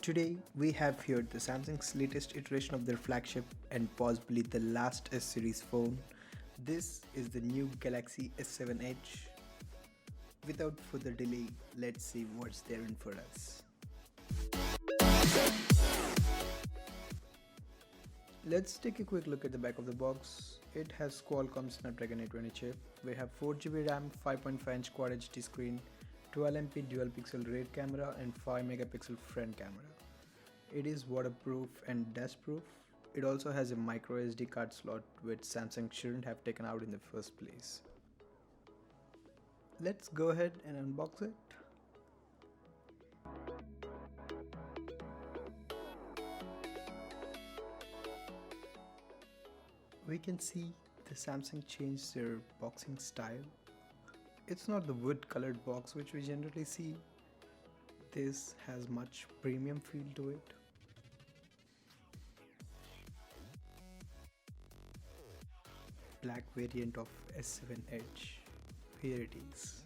Today we have here the Samsung's latest iteration of their flagship and possibly the last S series phone. This is the new Galaxy S7 Edge. Without further delay, let's see what's there in for us. Let's take a quick look at the back of the box. It has Qualcomm Snapdragon 820 chip. We have 4GB RAM, 5.5-inch Quad HD screen, 12MP dual pixel rear camera and 5 megapixel front camera. It is waterproof and dust proof. It also has a micro SD card slot which Samsung shouldn't have taken out in the first place. Let's go ahead and unbox it. We can see the Samsung changed their boxing style. It's not the wood colored box which we generally see. This has much premium feel to it. Black variant of S7 Edge. Here it is.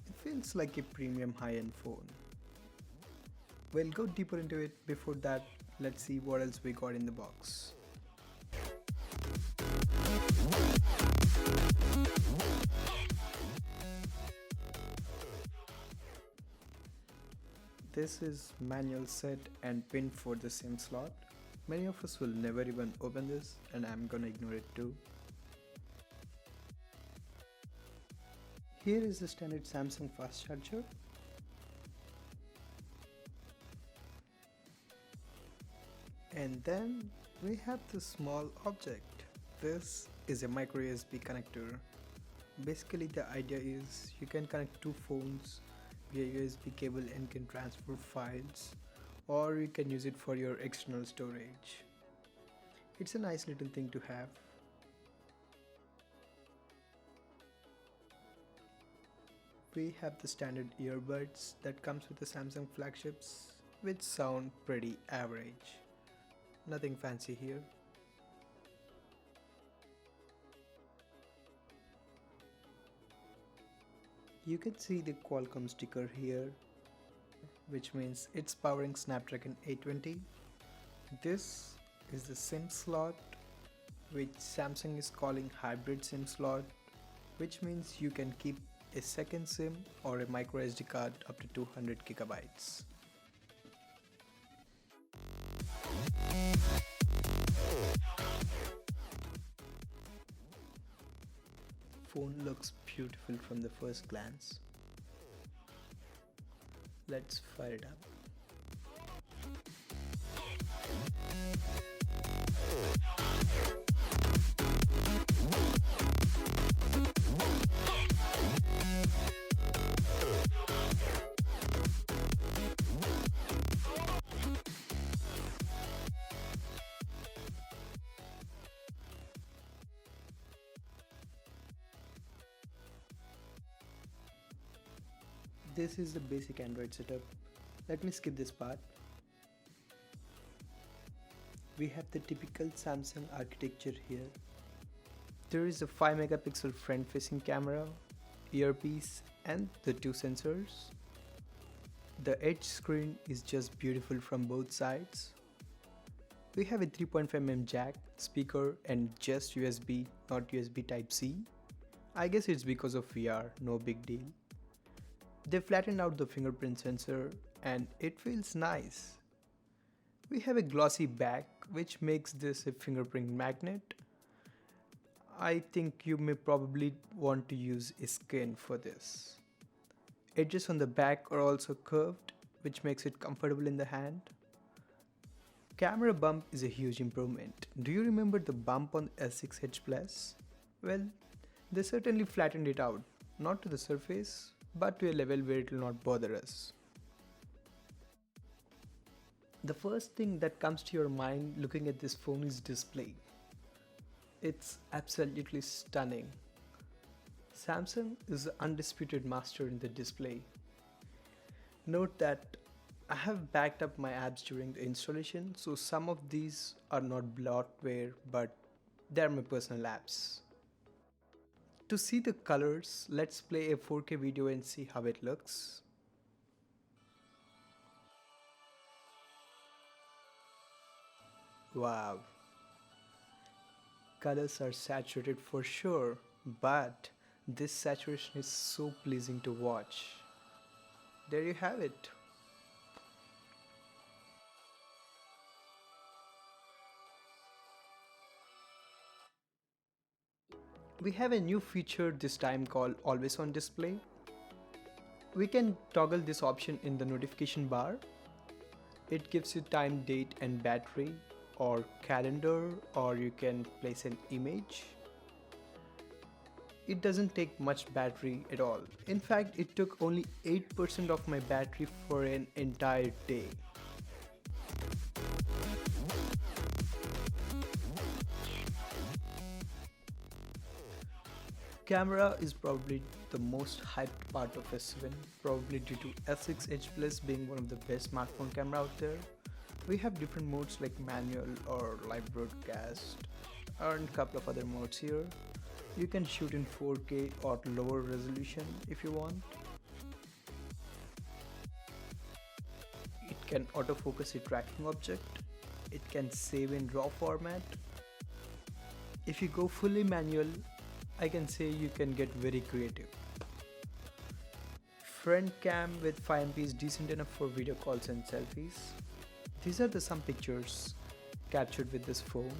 It feels like a premium high-end phone. We'll go deeper into it. Before that, let's see what else we got in the box. This is manual set and pin for the SIM slot. Many of us will never even open this and I'm gonna ignore it too. Here is the standard Samsung fast charger. And then we have this small object. This is a micro USB connector. Basically the idea is you can connect two phones via USB cable and can transfer files, or you can use it for your external storage. It's a nice little thing to have. We have the standard earbuds that comes with the Samsung flagships, which sound pretty average. Nothing fancy here. You can see the Qualcomm sticker here, which means it's powering Snapdragon 820. This is the SIM slot, which Samsung is calling hybrid SIM slot, which means you can keep a second SIM or a micro SD card up to 200 gigabytes. Phone looks beautiful from the first glance. Let's fire it up. This is the basic Android setup. Let me skip this part. We have the typical Samsung architecture here. There is a 5 megapixel front facing camera, earpiece and the two sensors. The edge screen is just beautiful from both sides. We have a 3.5mm jack, speaker and just USB, not USB Type-C. I guess it's because of VR, no big deal. They flattened out the fingerprint sensor and it feels nice. We have a glossy back which makes this a fingerprint magnet. I think you may probably want to use a skin for this. Edges on the back are also curved, which makes it comfortable in the hand. Camera bump is a huge improvement. Do you remember the bump on S6 Edge Plus? Well, they certainly flattened it out, not to the surface, but to a level where it will not bother us. The first thing that comes to your mind looking at this phone is display. It's absolutely stunning. Samsung is the undisputed master in the display. Note that I have backed up my apps during the installation, so some of these are not bloatware, but they are my personal apps. To see the colors, let's play a 4K video and see how it looks. Wow, colors are saturated for sure, but this saturation is so pleasing to watch. There you have it. We have a new feature this time called Always On Display. We can toggle this option in the notification bar. It gives you time, date and battery or calendar, or you can place an image. It doesn't take much battery at all. In fact, it took only 8% of my battery for an entire day. Camera is probably the most hyped part of S7, probably due to S6 Edge Plus being one of the best smartphone camera out there. We have different modes like manual or live broadcast and a couple of other modes here. You can shoot in 4K or lower resolution if you want. It can autofocus a tracking object. It can save in RAW format. If you go fully manual, I can say you can get very creative. Front cam with 5MP is decent enough for video calls and selfies. These are some pictures captured with this phone.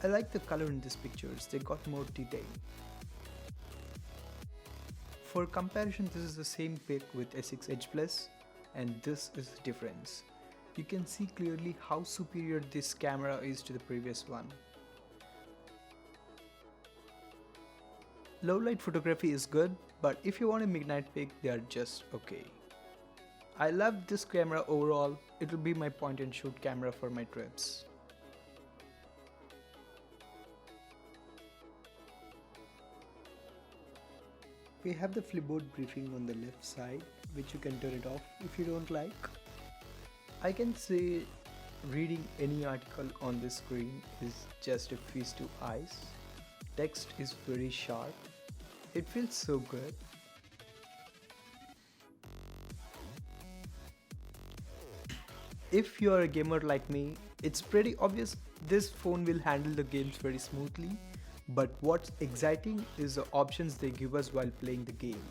I like the color in these pictures, they got more detail. For comparison, this is the same pic with S6 Edge Plus, and this is the difference. You can see clearly how superior this camera is to the previous one. Low light photography is good, but if you want a midnight pic, they are just okay. I love this camera overall. It will be my point and shoot camera for my trips. We have the flipboard briefing on the left side, which you can turn it off if you don't like. I can say reading any article on this screen is just a feast to eyes. Text is very sharp. It feels so good. If you are a gamer like me, it's pretty obvious this phone will handle the games very smoothly, but what's exciting is the options they give us while playing the game.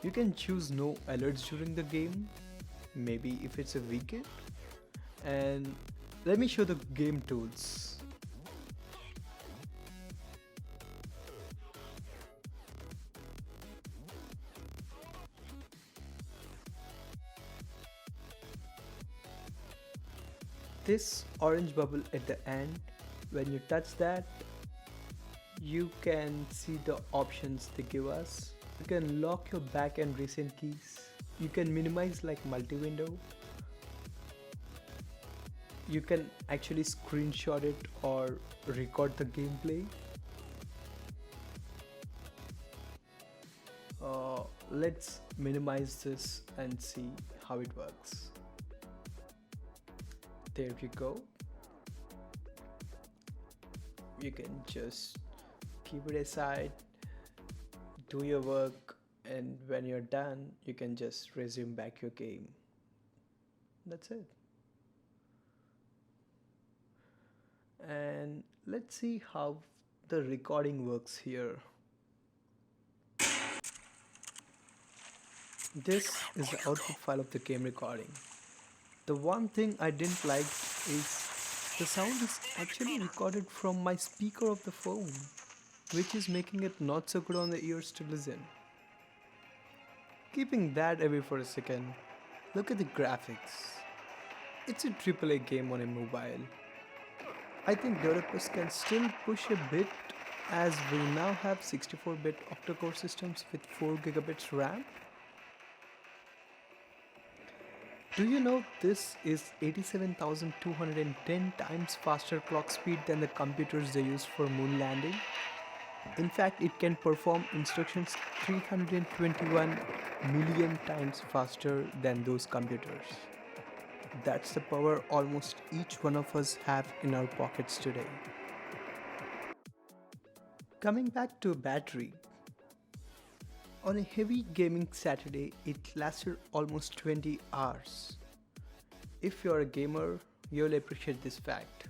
You can choose no alerts during the game, maybe if it's a weekend, and let me show the game tools. This orange bubble at the end, when you touch that, you can see the options they give us. You can lock your back and recent keys. You can minimize like multi-window. You can actually screenshot it or record the gameplay. Let's minimize this and see how it works. There you go. You can just keep it aside, do your work, and when you're done, you can just resume back your game. That's it. And let's see how the recording works here. This is the output file of the game recording. The one thing I didn't like is the sound is actually recorded from my speaker of the phone, which is making it not so good on the ears to listen. Keeping that away for a second, look at the graphics. It's a AAA game on a mobile. I think developers can still push a bit as we now have 64-bit octa-core systems with 4 gigabits RAM. Do you know this is 87,210 times faster clock speed than the computers they used for moon landing? In fact, it can perform instructions 321 million times faster than those computers. That's the power almost each one of us have in our pockets today. Coming back to battery. On a heavy gaming Saturday, it lasted almost 20 hours. If you're a gamer, you'll appreciate this fact.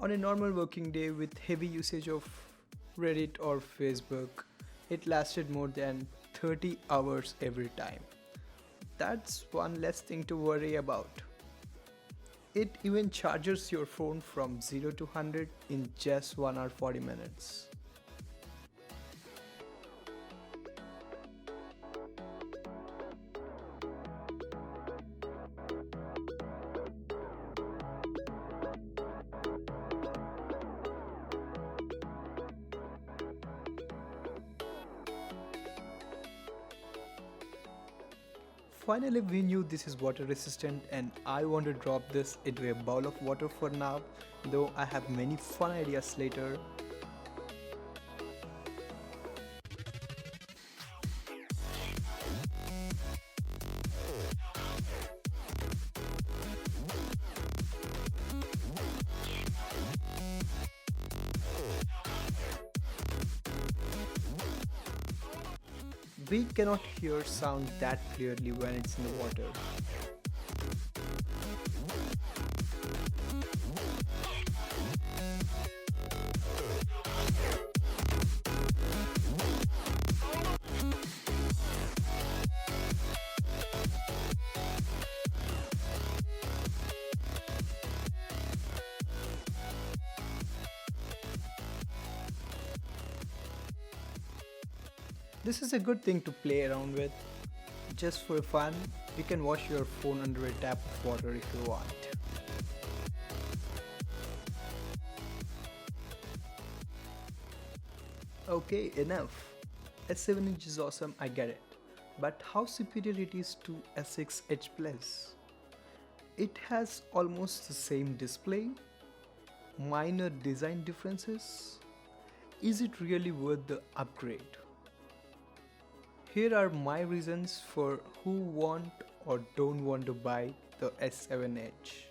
On a normal working day with heavy usage of Reddit or Facebook, it lasted more than 30 hours every time. That's one less thing to worry about. It even charges your phone from 0 to 100 in just 1 hour 40 minutes. Finally, we knew this is water resistant and I want to drop this into a bowl of water for now, though I have many fun ideas later. We cannot hear sound that clearly when it's in the water. This is a good thing to play around with. Just for fun, you can wash your phone under a tap of water if you want. Okay, enough. S7 is awesome, I get it. But how superior it is to S6 Edge Plus? It has almost the same display, minor design differences. Is it really worth the upgrade? Here are my reasons for who want or don't want to buy the S7 Edge.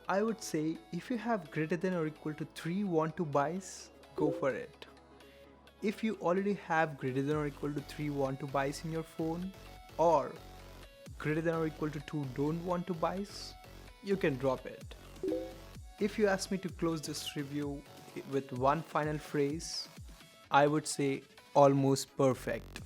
I would say if you have greater than or equal to 3 want to buys, go for it. If you already have greater than or equal to 3 want to buys in your phone, or greater than or equal to 2 don't want to buys, you can drop it. If you ask me to close this review with one final phrase, I would say almost perfect.